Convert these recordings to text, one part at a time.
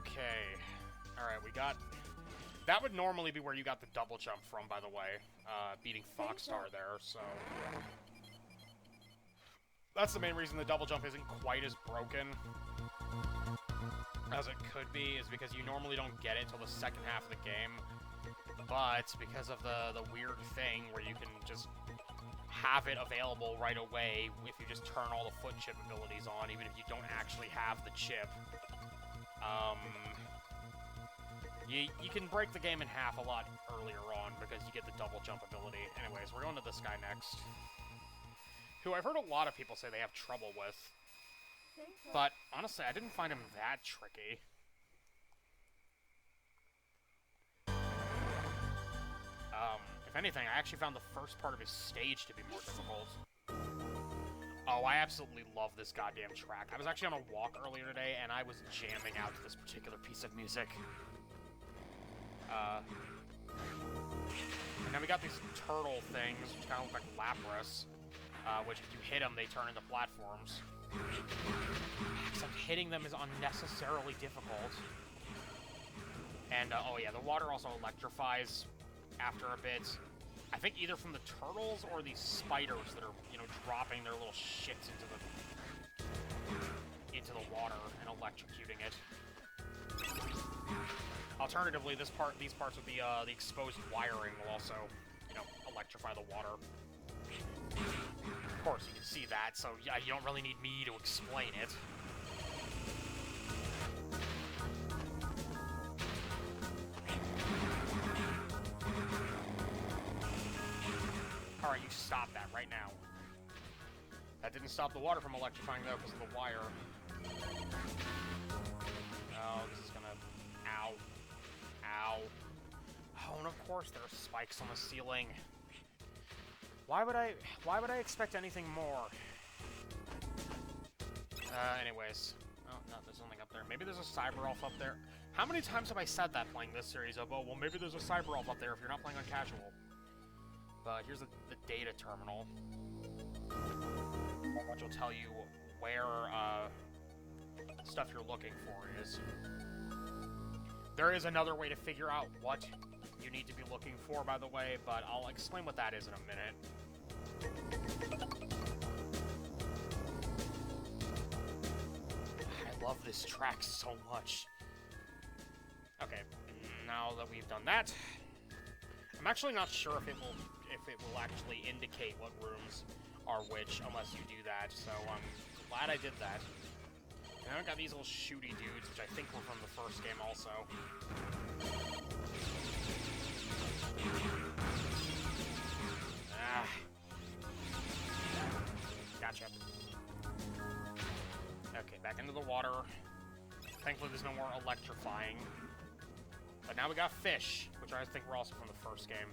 Okay. Alright, we got... That would normally be where you got the double jump from, by the way. Beating Foxstar there, so... That's the main reason the double jump isn't quite as broken as it could be, is because you normally don't get it till the second half of the game. But, because of the weird thing where you can just have it available right away if you just turn all the foot chip abilities on, even if you don't actually have the chip, you can break the game in half a lot earlier on because you get the double jump ability. Anyways, we're going to this guy next, who I've heard a lot of people say they have trouble with. But, honestly, I didn't find him that tricky. If anything, I actually found the first part of his stage to be more difficult. Oh, I absolutely love this goddamn track. I was actually on a walk earlier today, and I was jamming out to this particular piece of music. And then we got these turtle things, which kind of look like Lapras, which if you hit them, they turn into platforms. Except hitting them is unnecessarily difficult. And, oh yeah, the water also electrifies after a bit. I think either from the turtles or these spiders that are, you know, dropping their little shits into the water and electrocuting it. Alternatively, these parts with the exposed wiring will also, you know, electrify the water. Of course, you can see that, so yeah, you don't really need me to explain it. Alright, you stop that right now. That didn't stop the water from electrifying, though, because of the wire. Oh, this is gonna... Ow. Ow. Oh, and of course there are spikes on the ceiling. Why would I expect anything more? Anyways. Oh, no, there's something up there. Maybe there's a Cyber Elf up there. How many times have I said that playing this series of, oh, well, maybe there's a Cyber Elf up there if you're not playing on casual? But here's the data terminal, which will tell you where stuff you're looking for is. There is another way to figure out what you need to be looking for, by the way, but I'll explain what that is in a minute. I love this track so much. Okay, now that we've done that, I'm actually not sure if it will actually indicate what rooms are which unless you do that, so I'm glad I did that. And I've got these little shooty dudes, which I think were from the first game also. Ah. Gotcha. Okay, back into the water. Thankfully there's no more electrifying. But now we got fish, which I think were also from the first game.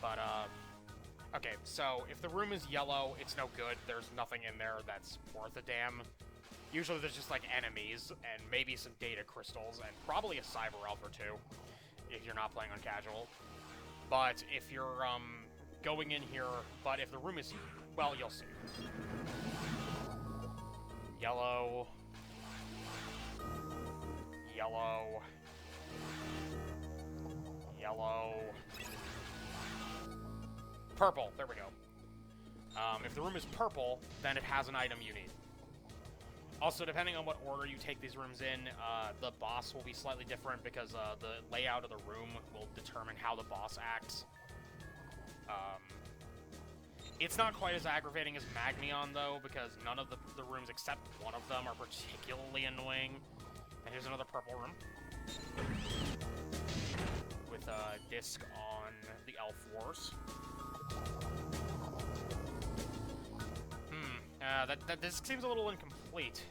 But, okay, so if the room is yellow, it's no good. There's nothing in there that's worth a damn. Usually there's just, like, enemies, and maybe some data crystals, and probably a Cyber Elf or two, if you're not playing on casual. But if you're, going in here, but if the room is, well, you'll see. Yellow. Yellow. Yellow. Purple. There we go. If the room is purple, then it has an item you need. Also, depending on what order you take these rooms in, the boss will be slightly different because the layout of the room will determine how the boss acts. It's not quite as aggravating as Magneon, though, because none of the rooms except one of them are particularly annoying. And here's another purple room. With a disc on the Elf Wars. That disc seems a little incomplete.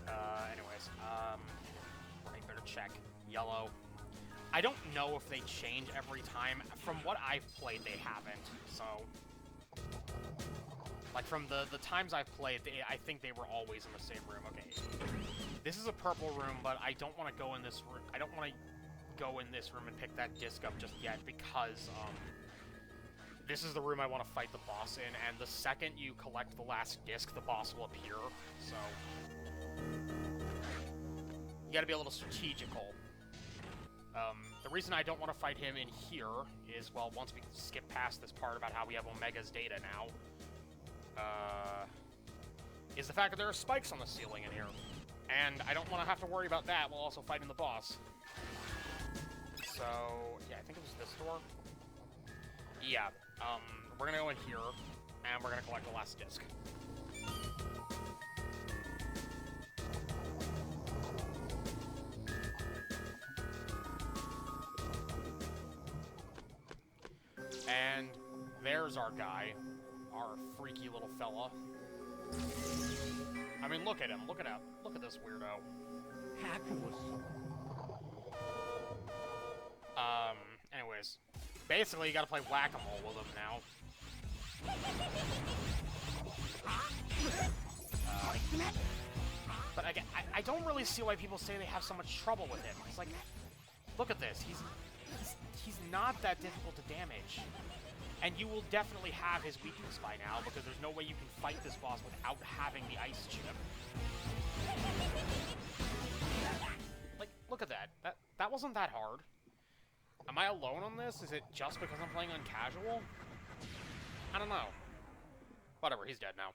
Anyways, right, better check. Yellow. I don't know if they change every time. From what I've played, they haven't, so... Like, from the times I've played, I think they were always in the same room. Okay. This is a purple room, but I don't want to go in this room. I don't want to go in this room and pick that disc up just yet because, this is the room I want to fight the boss in, and the second you collect the last disc, the boss will appear, so... You gotta be a little strategical. The reason I don't want to fight him in here is, well, once we skip past this part about how we have Omega's data now, is the fact that there are spikes on the ceiling in here. And I don't want to have to worry about that while also fighting the boss. So, yeah, I think it was this door. Yeah, we're gonna go in here, and we're gonna collect the last disc. And there's our guy, our freaky little fella. I mean, look at him, look at this weirdo. Anyways, basically you gotta play whack-a-mole with him now. But again, I don't really see why people say they have so much trouble with him. It's like, look at this, he's not that difficult to damage. And you will definitely have his weakness by now, because there's no way you can fight this boss without having the ice chip. Like, look at that. That wasn't that hard. Am I alone on this? Is it just because I'm playing on casual? I don't know. Whatever, he's dead now.